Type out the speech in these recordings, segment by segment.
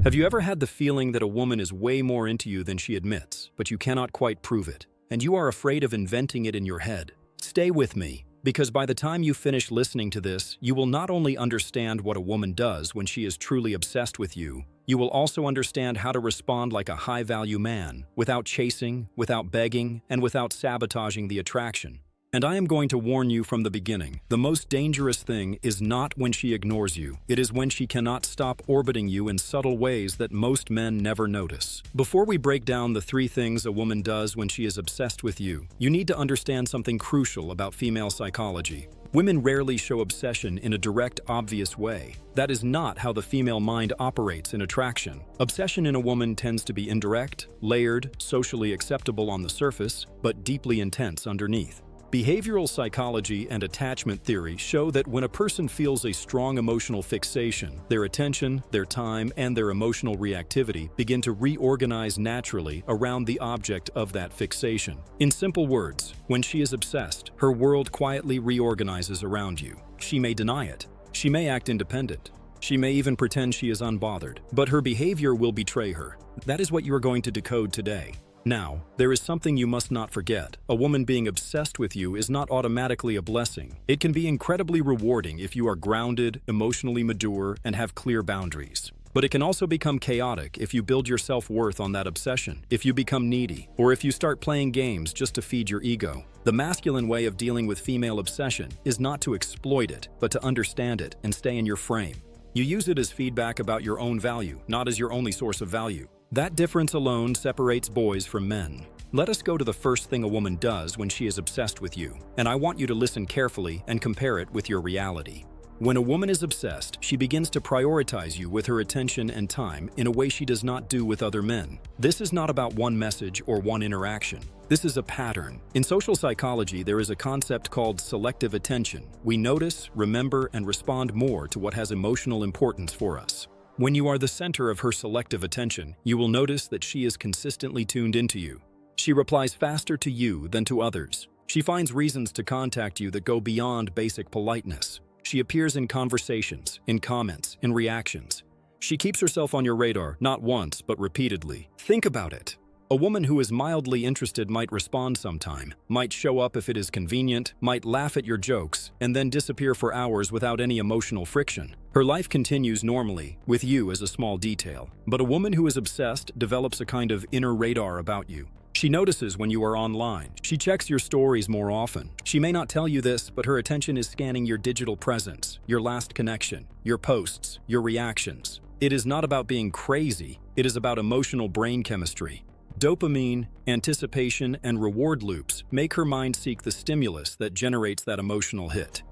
Have you ever had the feeling that a woman is way more into you than she admits, but you cannot quite prove it, and you are afraid of inventing it in your head? Stay with me, because by the time you finish listening to this, you will not only understand what a woman does when she is truly obsessed with you, you will also understand how to respond like a high-value man, without chasing, without begging, and without sabotaging the attraction. And I am going to warn you from the beginning, the most dangerous thing is not when she ignores you. It is when she cannot stop orbiting you in subtle ways that most men never notice. Before we break down the 3 things a woman does when she is obsessed with you, you need to understand something crucial about female psychology. Women rarely show obsession in a direct, obvious way. That is not how the female mind operates in attraction. Obsession in a woman tends to be indirect, layered, socially acceptable on the surface, but deeply intense underneath. Behavioral psychology and attachment theory show that when a person feels a strong emotional fixation, their attention, their time, and their emotional reactivity begin to reorganize naturally around the object of that fixation. In simple words, when she is obsessed, her world quietly reorganizes around you. She may deny it. She may act independent. She may even pretend she is unbothered, but her behavior will betray her. That is what you are going to decode today. Now, there is something you must not forget. A woman being obsessed with you is not automatically a blessing. It can be incredibly rewarding if you are grounded, emotionally mature, and have clear boundaries. But it can also become chaotic if you build your self-worth on that obsession, if you become needy, or if you start playing games just to feed your ego. The masculine way of dealing with female obsession is not to exploit it, but to understand it and stay in your frame. You use it as feedback about your own value, not as your only source of value. That difference alone separates boys from men. Let us go to the first thing a woman does when she is obsessed with you, and I want you to listen carefully and compare it with your reality. When a woman is obsessed, she begins to prioritize you with her attention and time in a way she does not do with other men. This is not about one message or one interaction. This is a pattern. In social psychology, there is a concept called selective attention. We notice, remember, and respond more to what has emotional importance for us. When you are the center of her selective attention, you will notice that she is consistently tuned into you. She replies faster to you than to others. She finds reasons to contact you that go beyond basic politeness. She appears in conversations, in comments, in reactions. She keeps herself on your radar, not once, but repeatedly. Think about it. A woman who is mildly interested might respond sometime, might show up if it is convenient, might laugh at your jokes, and then disappear for hours without any emotional friction. Her life continues normally, with you as a small detail. But a woman who is obsessed develops a kind of inner radar about you. She notices when you are online. She checks your stories more often. She may not tell you this, but her attention is scanning your digital presence, your last connection, your posts, your reactions. It is not about being crazy, it is about emotional brain chemistry. Dopamine, anticipation, and reward loops make her mind seek the stimulus that generates that emotional hit.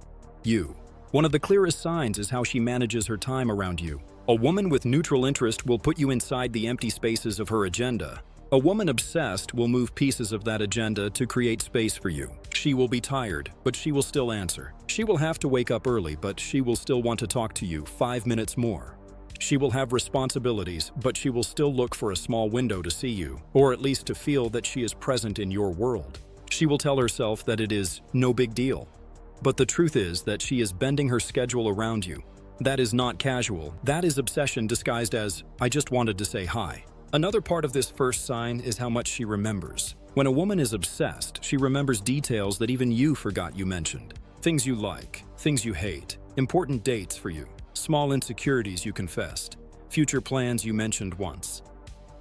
You. One of the clearest signs is how she manages her time around you. A woman with neutral interest will put you inside the empty spaces of her agenda. A woman obsessed will move pieces of that agenda to create space for you. She will be tired, but she will still answer. She will have to wake up early, but she will still want to talk to you 5 minutes more. She will have responsibilities, but she will still look for a small window to see you, or at least to feel that she is present in your world. She will tell herself that it is no big deal. But the truth is that she is bending her schedule around you. That is not casual. That is obsession disguised as, I just wanted to say hi. Another part of this first sign is how much she remembers. When a woman is obsessed, she remembers details that even you forgot you mentioned. Things you like, things you hate, important dates for you. Small insecurities you confessed, future plans you mentioned once.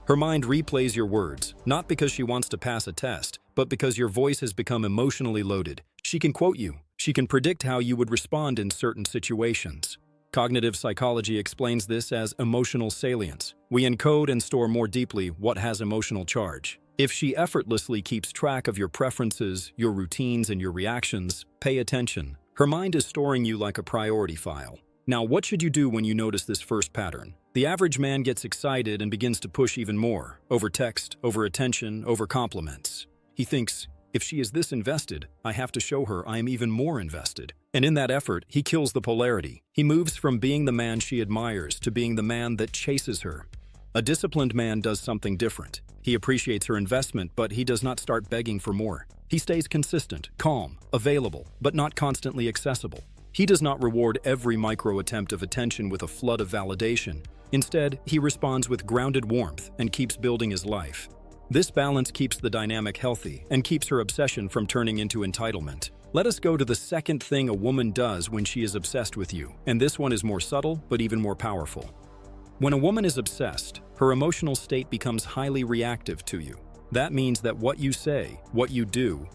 Her mind replays your words, not because she wants to pass a test, but because your voice has become emotionally loaded. She can quote you. She can predict how you would respond in certain situations. Cognitive psychology explains this as emotional salience. We encode and store more deeply what has emotional charge. If she effortlessly keeps track of your preferences, your routines, and your reactions, pay attention. Her mind is storing you like a priority file. Now, what should you do when you notice this first pattern? The average man gets excited and begins to push even more, over text, over attention, over compliments. He thinks, if she is this invested, I have to show her I am even more invested. And in that effort, he kills the polarity. He moves from being the man she admires to being the man that chases her. A disciplined man does something different. He appreciates her investment, but he does not start begging for more. He stays consistent, calm, available, but not constantly accessible. He does not reward every micro attempt of attention with a flood of validation. Instead, he responds with grounded warmth and keeps building his life. This balance keeps the dynamic healthy and keeps her obsession from turning into entitlement. Let us go to the second thing a woman does when she is obsessed with you, and this one is more subtle but even more powerful. When a woman is obsessed, her emotional state becomes highly reactive to you. That means that what you say, what you do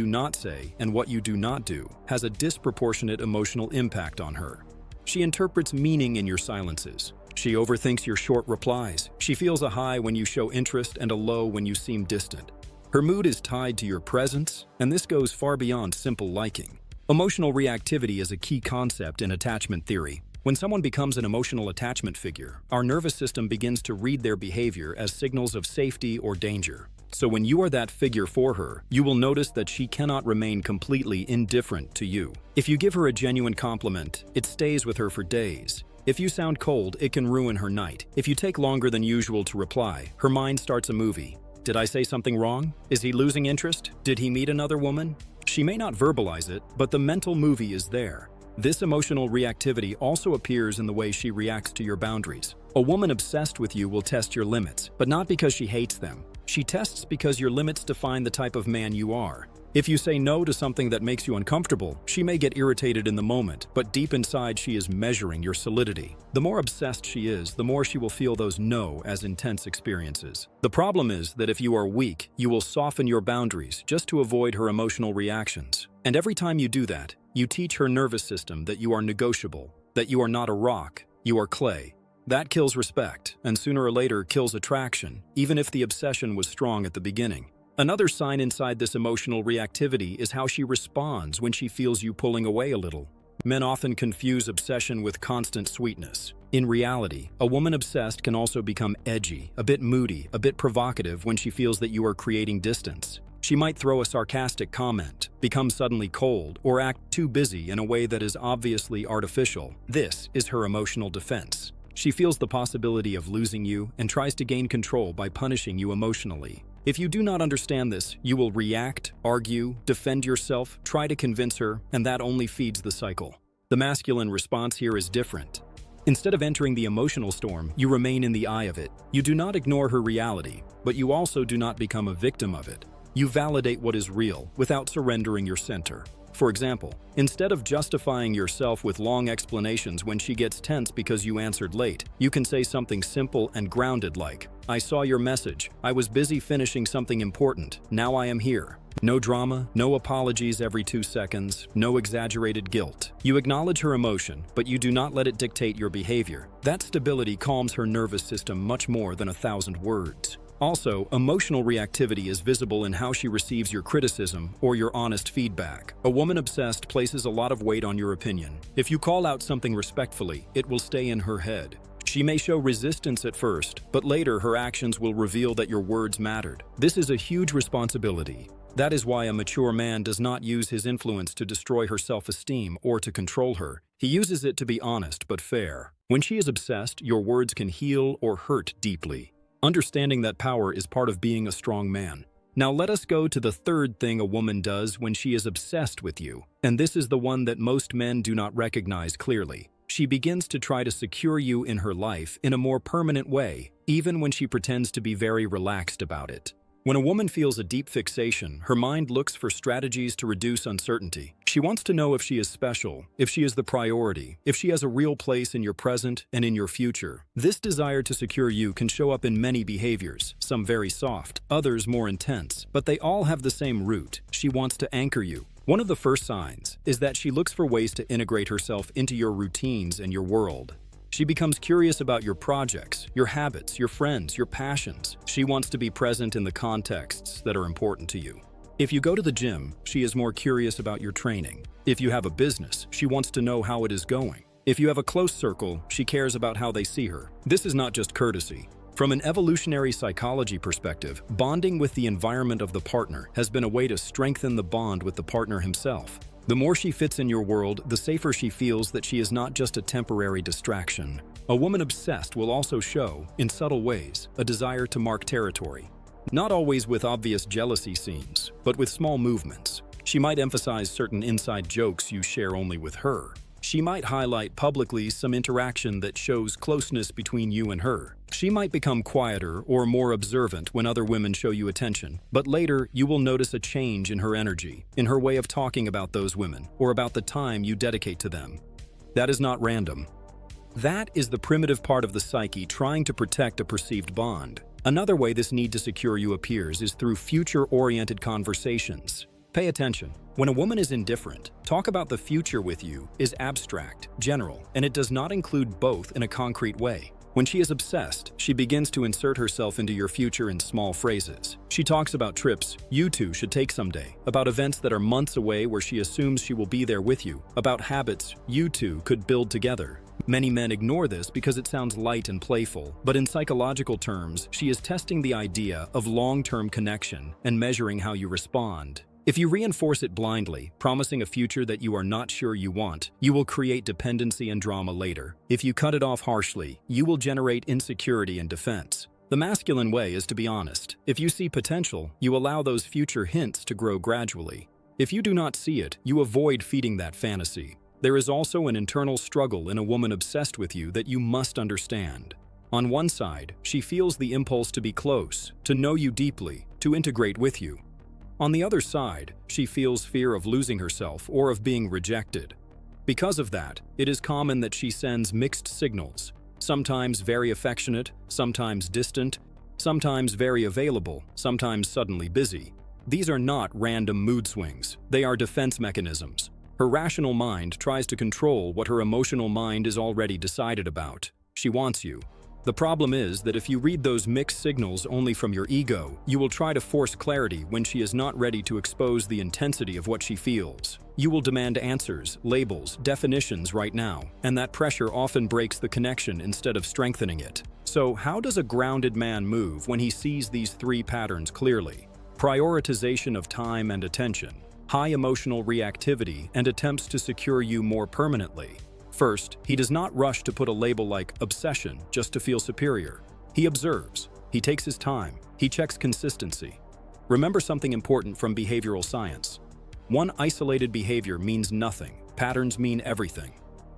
not say, and what you do not do has a disproportionate emotional impact on her. She interprets meaning in your silences. She overthinks your short replies. She feels a high when you show interest and a low when you seem distant. Her mood is tied to your presence, and this goes far beyond simple liking. Emotional reactivity is a key concept in attachment theory. When someone becomes an emotional attachment figure, our nervous system begins to read their behavior as signals of safety or danger. So when you are that figure for her, you will notice that she cannot remain completely indifferent to you. If you give her a genuine compliment, it stays with her for days. If you sound cold, it can ruin her night. If you take longer than usual to reply, her mind starts a movie. Did I say something wrong? Is he losing interest? Did he meet another woman? She may not verbalize it, but the mental movie is there. This emotional reactivity also appears in the way she reacts to your boundaries. A woman obsessed with you will test your limits, but not because she hates them. She tests because your limits define the type of man you are. If you say no to something that makes you uncomfortable, she may get irritated in the moment, but deep inside she is measuring your solidity. The more obsessed she is, the more she will feel those no as intense experiences. The problem is that if you are weak, you will soften your boundaries just to avoid her emotional reactions. And every time you do that, you teach her nervous system that you are negotiable, that you are not a rock, you are clay. That kills respect, and sooner or later kills attraction, even if the obsession was strong at the beginning. Another sign inside this emotional reactivity is how she responds when she feels you pulling away a little. Men often confuse obsession with constant sweetness. In reality, a woman obsessed can also become edgy, a bit moody, a bit provocative when she feels that you are creating distance. She might throw a sarcastic comment, become suddenly cold, or act too busy in a way that is obviously artificial. This is her emotional defense. She feels the possibility of losing you and tries to gain control by punishing you emotionally. If you do not understand this, you will react, argue, defend yourself, try to convince her, and that only feeds the cycle. The masculine response here is different. Instead of entering the emotional storm, you remain in the eye of it. You do not ignore her reality, but you also do not become a victim of it. You validate what is real without surrendering your center. For example, instead of justifying yourself with long explanations when she gets tense because you answered late, you can say something simple and grounded like, "I saw your message. I was busy finishing something important. Now I am here." No drama, no apologies every 2 seconds, no exaggerated guilt. You acknowledge her emotion, but you do not let it dictate your behavior. That stability calms her nervous system much more than 1,000 words. Also, emotional reactivity is visible in how she receives your criticism or your honest feedback. A woman obsessed places a lot of weight on your opinion. If you call out something respectfully, it will stay in her head. She may show resistance at first, but later her actions will reveal that your words mattered. This is a huge responsibility. That is why a mature man does not use his influence to destroy her self-esteem or to control her. He uses it to be honest but fair. When she is obsessed, your words can heal or hurt deeply. Understanding that power is part of being a strong man. Now let us go to the third thing a woman does when she is obsessed with you. And this is the one that most men do not recognize clearly. She begins to try to secure you in her life in a more permanent way, even when she pretends to be very relaxed about it. When a woman feels a deep fixation, her mind looks for strategies to reduce uncertainty. She wants to know if she is special, if she is the priority, if she has a real place in your present and in your future. This desire to secure you can show up in many behaviors, some very soft, others more intense, but they all have the same root. She wants to anchor you. One of the first signs is that she looks for ways to integrate herself into your routines and your world. She becomes curious about your projects, your habits, your friends, your passions. She wants to be present in the contexts that are important to you. If you go to the gym, she is more curious about your training. If you have a business, she wants to know how it is going. If you have a close circle, she cares about how they see her. This is not just courtesy. From an evolutionary psychology perspective, bonding with the environment of the partner has been a way to strengthen the bond with the partner himself. The more she fits in your world, the safer she feels that she is not just a temporary distraction. A woman obsessed will also show, in subtle ways, a desire to mark territory. Not always with obvious jealousy scenes, but with small movements. She might emphasize certain inside jokes you share only with her. She might highlight publicly some interaction that shows closeness between you and her. She might become quieter or more observant when other women show you attention, but later you will notice a change in her energy, in her way of talking about those women, or about the time you dedicate to them. That is not random. That is the primitive part of the psyche trying to protect a perceived bond. Another way this need to secure you appears is through future-oriented conversations. Pay attention. When a woman is indifferent, talk about the future with you is abstract, general, and it does not include both in a concrete way. When she is obsessed, she begins to insert herself into your future in small phrases. She talks about trips you two should take someday, about events that are months away where she assumes she will be there with you, about habits you two could build together. Many men ignore this because it sounds light and playful, but in psychological terms, she is testing the idea of long-term connection and measuring how you respond. If you reinforce it blindly, promising a future that you are not sure you want, you will create dependency and drama later. If you cut it off harshly, you will generate insecurity and defense. The masculine way is to be honest. If you see potential, you allow those future hints to grow gradually. If you do not see it, you avoid feeding that fantasy. There is also an internal struggle in a woman obsessed with you that you must understand. On one side, she feels the impulse to be close, to know you deeply, to integrate with you. On the other side, she feels fear of losing herself or of being rejected. Because of that, it is common that she sends mixed signals, sometimes very affectionate, sometimes distant, sometimes very available, sometimes suddenly busy. These are not random mood swings, they are defense mechanisms. Her rational mind tries to control what her emotional mind is already decided about. She wants you. The problem is that if you read those mixed signals only from your ego, you will try to force clarity when she is not ready to expose the intensity of what she feels. You will demand answers, labels, definitions right now, and that pressure often breaks the connection instead of strengthening it. So, how does a grounded man move when he sees these three patterns clearly? Prioritization of time and attention, high emotional reactivity, and attempts to secure you more permanently. First, he does not rush to put a label like obsession just to feel superior. He observes, he takes his time, he checks consistency. Remember something important from behavioral science. One isolated behavior means nothing, patterns mean everything.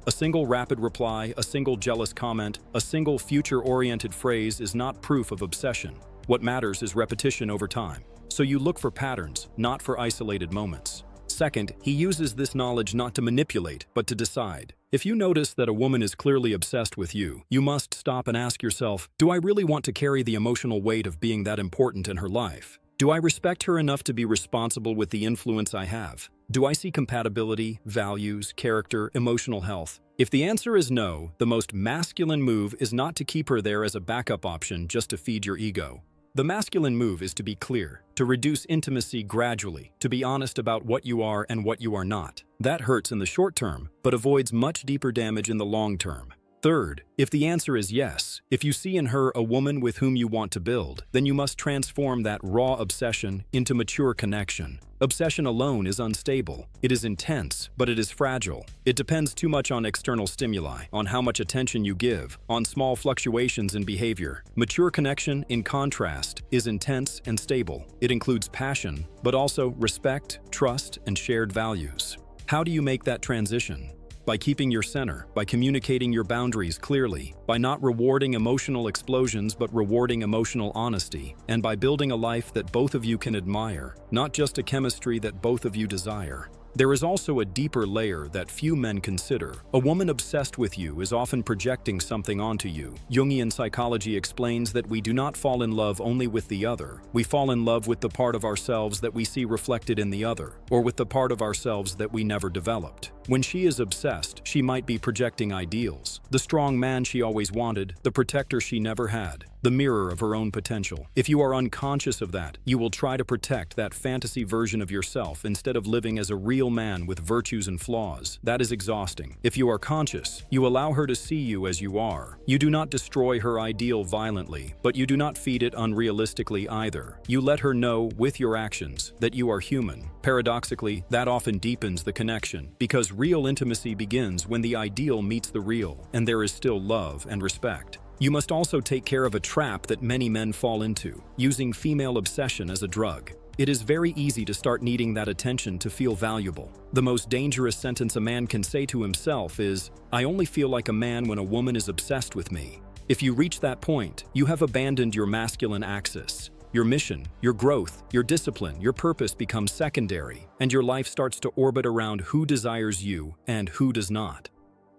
A single rapid reply, a single jealous comment, a single future-oriented phrase is not proof of obsession. What matters is repetition over time. So you look for patterns, not for isolated moments. Second, he uses this knowledge not to manipulate, but to decide. If you notice that a woman is clearly obsessed with you, you must stop and ask yourself, do I really want to carry the emotional weight of being that important in her life? Do I respect her enough to be responsible with the influence I have? Do I see compatibility, values, character, emotional health? If the answer is no, the most masculine move is not to keep her there as a backup option just to feed your ego. The masculine move is to be clear, to reduce intimacy gradually, to be honest about what you are and what you are not. That hurts in the short term, but avoids much deeper damage in the long term. Third, if the answer is yes, if you see in her a woman with whom you want to build, then you must transform that raw obsession into mature connection. Obsession alone is unstable. It is intense, but it is fragile. It depends too much on external stimuli, on how much attention you give, on small fluctuations in behavior. Mature connection, in contrast, is intense and stable. It includes passion, but also respect, trust, and shared values. How do you make that transition? By keeping your center, by communicating your boundaries clearly, by not rewarding emotional explosions but rewarding emotional honesty, and by building a life that both of you can admire, not just a chemistry that both of you desire. There is also a deeper layer that few men consider. A woman obsessed with you is often projecting something onto you. Jungian psychology explains that we do not fall in love only with the other. We fall in love with the part of ourselves that we see reflected in the other, or with the part of ourselves that we never developed. When she is obsessed, she might be projecting ideals. The strong man she always wanted, the protector she never had, the mirror of her own potential. If you are unconscious of that, you will try to protect that fantasy version of yourself instead of living as a real man with virtues and flaws. That is exhausting. If you are conscious, you allow her to see you as you are. You do not destroy her ideal violently, but you do not feed it unrealistically either. You let her know with your actions that you are human. Paradoxically, that often deepens the connection, because real intimacy begins when the ideal meets the real, and there is still love and respect. You must also take care of a trap that many men fall into, using female obsession as a drug. It is very easy to start needing that attention to feel valuable. The most dangerous sentence a man can say to himself is, "I only feel like a man when a woman is obsessed with me." If you reach that point, you have abandoned your masculine axis. Your mission, your growth, your discipline, your purpose becomes secondary, and your life starts to orbit around who desires you and who does not.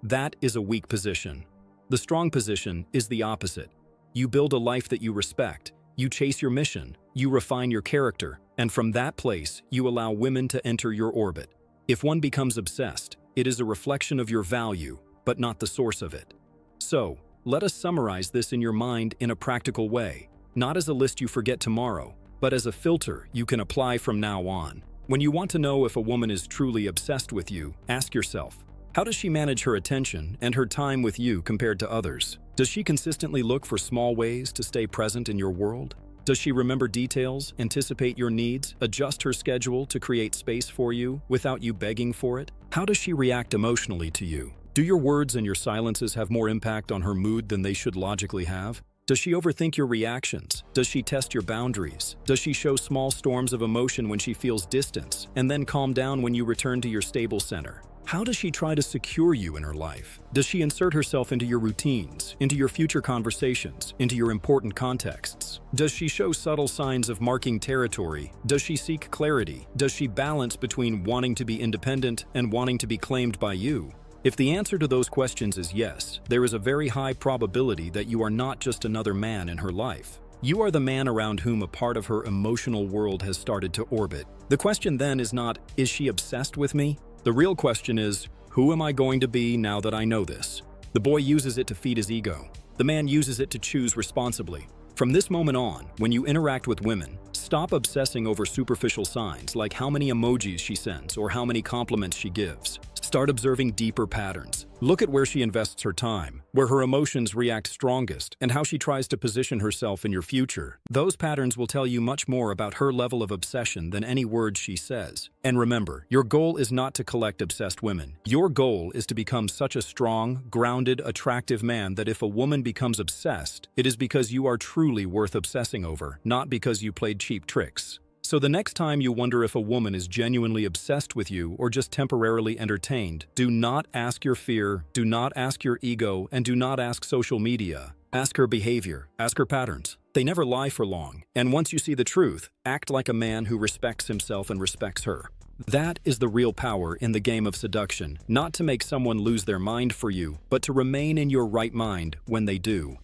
That is a weak position. The strong position is the opposite. You build a life that you respect, you chase your mission, you refine your character, and from that place, you allow women to enter your orbit. If one becomes obsessed, it is a reflection of your value, but not the source of it. So, let us summarize this in your mind in a practical way, not as a list you forget tomorrow, but as a filter you can apply from now on. When you want to know if a woman is truly obsessed with you, ask yourself, how does she manage her attention and her time with you compared to others? Does she consistently look for small ways to stay present in your world? Does she remember details, anticipate your needs, adjust her schedule to create space for you without you begging for it? How does she react emotionally to you? Do your words and your silences have more impact on her mood than they should logically have? Does she overthink your reactions? Does she test your boundaries? Does she show small storms of emotion when she feels distance and then calm down when you return to your stable center? How does she try to secure you in her life? Does she insert herself into your routines, into your future conversations, into your important contexts? Does she show subtle signs of marking territory? Does she seek clarity? Does she balance between wanting to be independent and wanting to be claimed by you? If the answer to those questions is yes, there is a very high probability that you are not just another man in her life. You are the man around whom a part of her emotional world has started to orbit. The question then is not, is she obsessed with me? The real question is, who am I going to be now that I know this? The boy uses it to feed his ego. The man uses it to choose responsibly. From this moment on, when you interact with women, stop obsessing over superficial signs like how many emojis she sends or how many compliments she gives. Start observing deeper patterns. Look at where she invests her time, where her emotions react strongest, and how she tries to position herself in your future. Those patterns will tell you much more about her level of obsession than any words she says. And remember, your goal is not to collect obsessed women. Your goal is to become such a strong, grounded, attractive man that if a woman becomes obsessed, it is because you are truly worth obsessing over, not because you played cheap tricks. So the next time you wonder if a woman is genuinely obsessed with you or just temporarily entertained, do not ask your fear, do not ask your ego, and do not ask social media. Ask her behavior, ask her patterns. They never lie for long, and once you see the truth, act like a man who respects himself and respects her. That is the real power in the game of seduction, not to make someone lose their mind for you, but to remain in your right mind when they do.